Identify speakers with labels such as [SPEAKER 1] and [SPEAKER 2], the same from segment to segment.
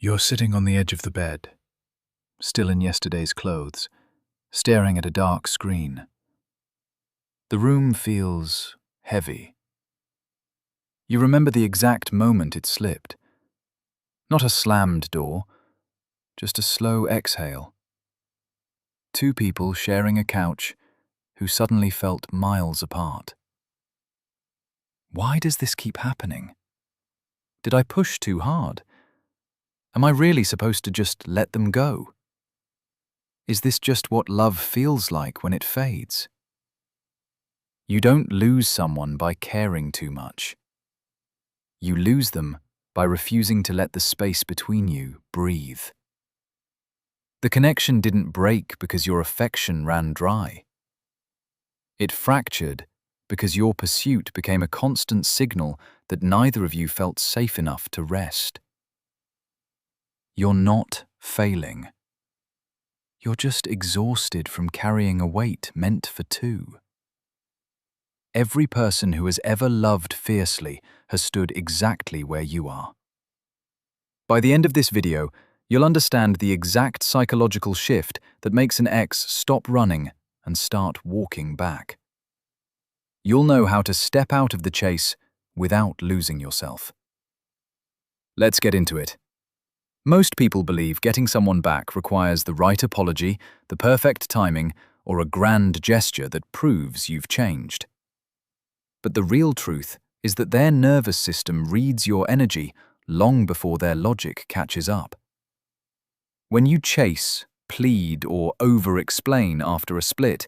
[SPEAKER 1] You're sitting on the edge of the bed, still in yesterday's clothes, staring at a dark screen. The room feels heavy. You remember the exact moment it slipped. Not a slammed door, just a slow exhale. Two people sharing a couch who suddenly felt miles apart. Why does this keep happening? Did I push too hard? Am I really supposed to just let them go? Is this just what love feels like when it fades? You don't lose someone by caring too much. You lose them by refusing to let the space between you breathe. The connection didn't break because your affection ran dry. It fractured because your pursuit became a constant signal that neither of you felt safe enough to rest. You're not failing. You're just exhausted from carrying a weight meant for two. Every person who has ever loved fiercely has stood exactly where you are. By the end of this video, you'll understand the exact psychological shift that makes an ex stop running and start walking back. You'll know how to step out of the chase without losing yourself. Let's get into it. Most people believe getting someone back requires the right apology, the perfect timing, or a grand gesture that proves you've changed. But the real truth is that their nervous system reads your energy long before their logic catches up. When you chase, plead, or over-explain after a split,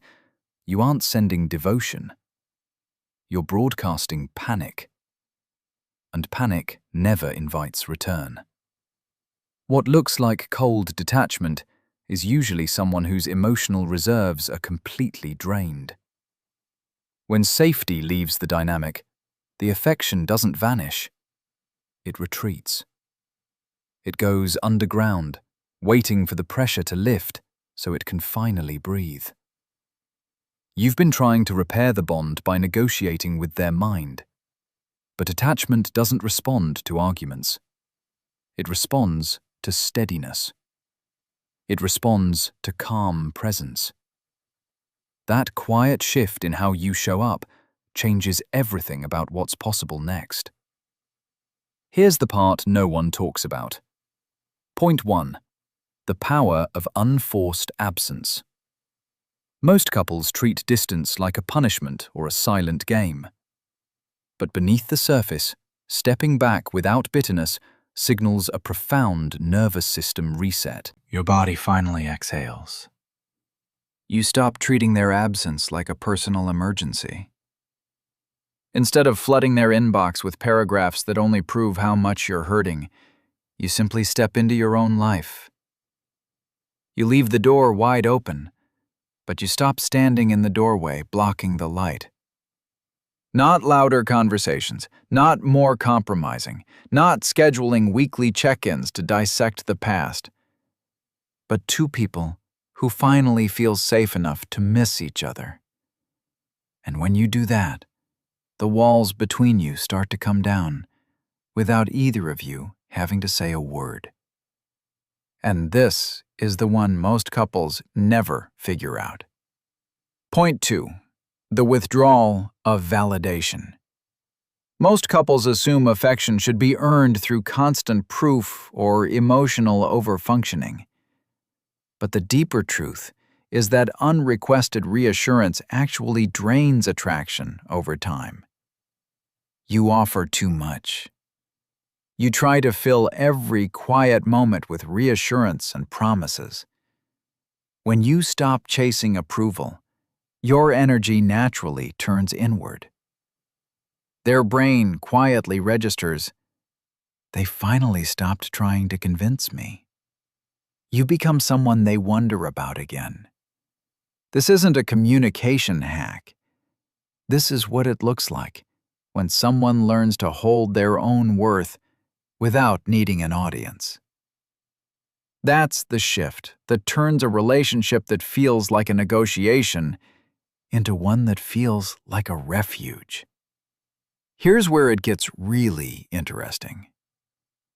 [SPEAKER 1] you aren't sending devotion. You're broadcasting panic. And panic never invites return. What looks like cold detachment is usually someone whose emotional reserves are completely drained. When safety leaves the dynamic, the affection doesn't vanish. It retreats. It goes underground, waiting for the pressure to lift so it can finally breathe. You've been trying to repair the bond by negotiating with their mind. But attachment doesn't respond to arguments. It responds to steadiness. It responds to calm presence. That quiet shift in how you show up changes everything about what's possible next. Here's the part no one talks about. Point 1. The power of unforced absence. Most couples treat distance like a punishment or a silent game. But beneath the surface, stepping back without bitterness signals a profound nervous system reset. Your body finally exhales. You stop treating their absence like a personal emergency. Instead of flooding their inbox with paragraphs that only prove how much you're hurting, you simply step into your own life. You leave the door wide open, but you stop standing in the doorway blocking the light. Not louder conversations, not more compromising, not scheduling weekly check-ins to dissect the past, but two people who finally feel safe enough to miss each other. And when you do that, the walls between you start to come down without either of you having to say a word. And this is the one most couples never figure out. Point 2. The withdrawal of validation. Most couples assume affection should be earned through constant proof or emotional overfunctioning. But the deeper truth is that unrequested reassurance actually drains attraction over time. You offer too much. You try to fill every quiet moment with reassurance and promises. When you stop chasing approval, your energy naturally turns inward. Their brain quietly registers, "They finally stopped trying to convince me." You become someone they wonder about again. This isn't a communication hack. This is what it looks like when someone learns to hold their own worth without needing an audience. That's the shift that turns a relationship that feels like a negotiation into one that feels like a refuge. Here's where it gets really interesting.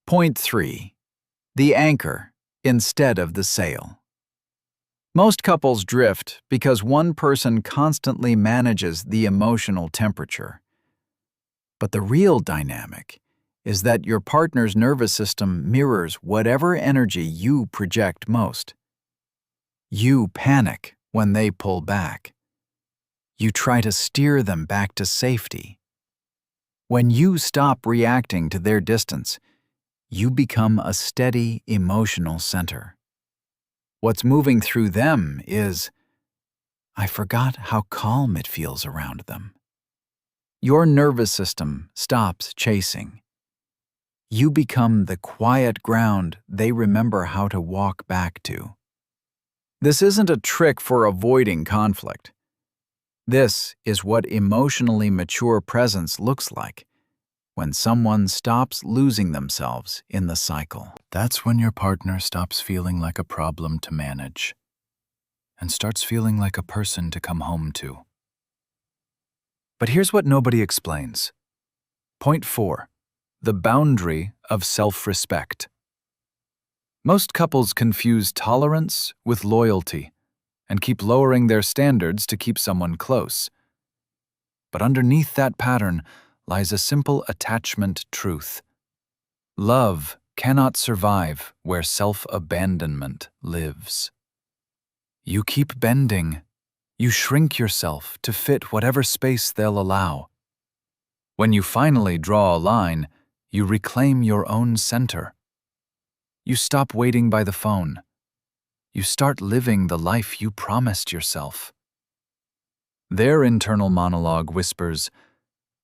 [SPEAKER 1] Point 3. the anchor instead of the sail. Most couples drift because one person constantly manages the emotional temperature. But the real dynamic is that your partner's nervous system mirrors whatever energy you project most. You panic when they pull back. You try to steer them back to safety. When you stop reacting to their distance, you become a steady emotional center. What's moving through them is, I forgot how calm it feels around them. Your nervous system stops chasing. You become the quiet ground they remember how to walk back to. This isn't a trick for avoiding conflict. This is what emotionally mature presence looks like when someone stops losing themselves in the cycle. That's when your partner stops feeling like a problem to manage and starts feeling like a person to come home to. But here's what nobody explains. Point 4. The boundary of self-respect. Most couples confuse tolerance with loyalty and keep lowering their standards to keep someone close. But underneath that pattern lies a simple attachment truth. Love cannot survive where self-abandonment lives. You keep bending. You shrink yourself to fit whatever space they'll allow. When you finally draw a line, you reclaim your own center. You stop waiting by the phone. You start living the life you promised yourself. Their internal monologue whispers,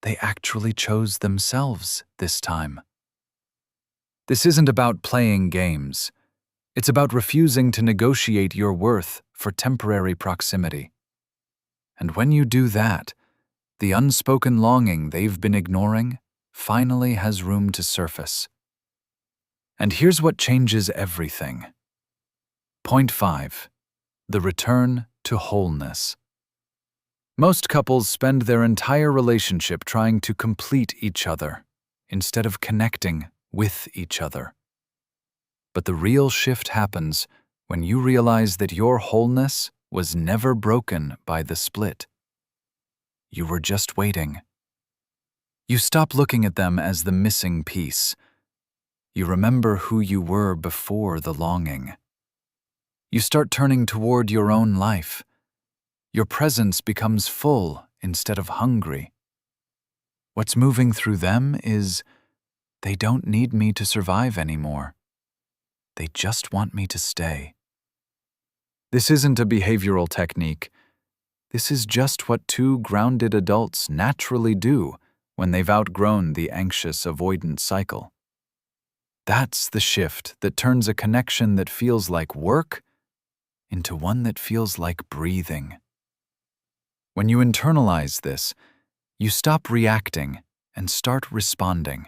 [SPEAKER 1] they actually chose themselves this time. This isn't about playing games. It's about refusing to negotiate your worth for temporary proximity. And when you do that, the unspoken longing they've been ignoring finally has room to surface. And here's what changes everything. Point 5. The return to wholeness. Most couples spend their entire relationship trying to complete each other instead of connecting with each other. But the real shift happens when you realize that your wholeness was never broken by the split. You were just waiting. You stop looking at them as the missing piece. You remember who you were before the longing. You start turning toward your own life. Your presence becomes full instead of hungry. What's moving through them is, they don't need me to survive anymore. They just want me to stay. This isn't a behavioral technique. This is just what two grounded adults naturally do when they've outgrown the anxious avoidant cycle. That's the shift that turns a connection that feels like work into one that feels like breathing. When you internalize this, you stop reacting and start responding.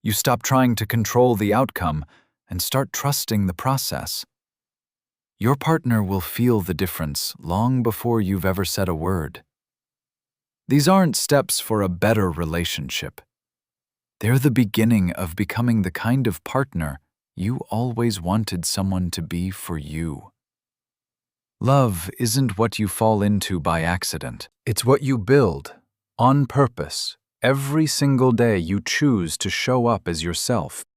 [SPEAKER 1] You stop trying to control the outcome and start trusting the process. Your partner will feel the difference long before you've ever said a word. These aren't steps for a better relationship. They're the beginning of becoming the kind of partner you always wanted someone to be for you. Love isn't what you fall into by accident. It's what you build, on purpose, every single day you choose to show up as yourself.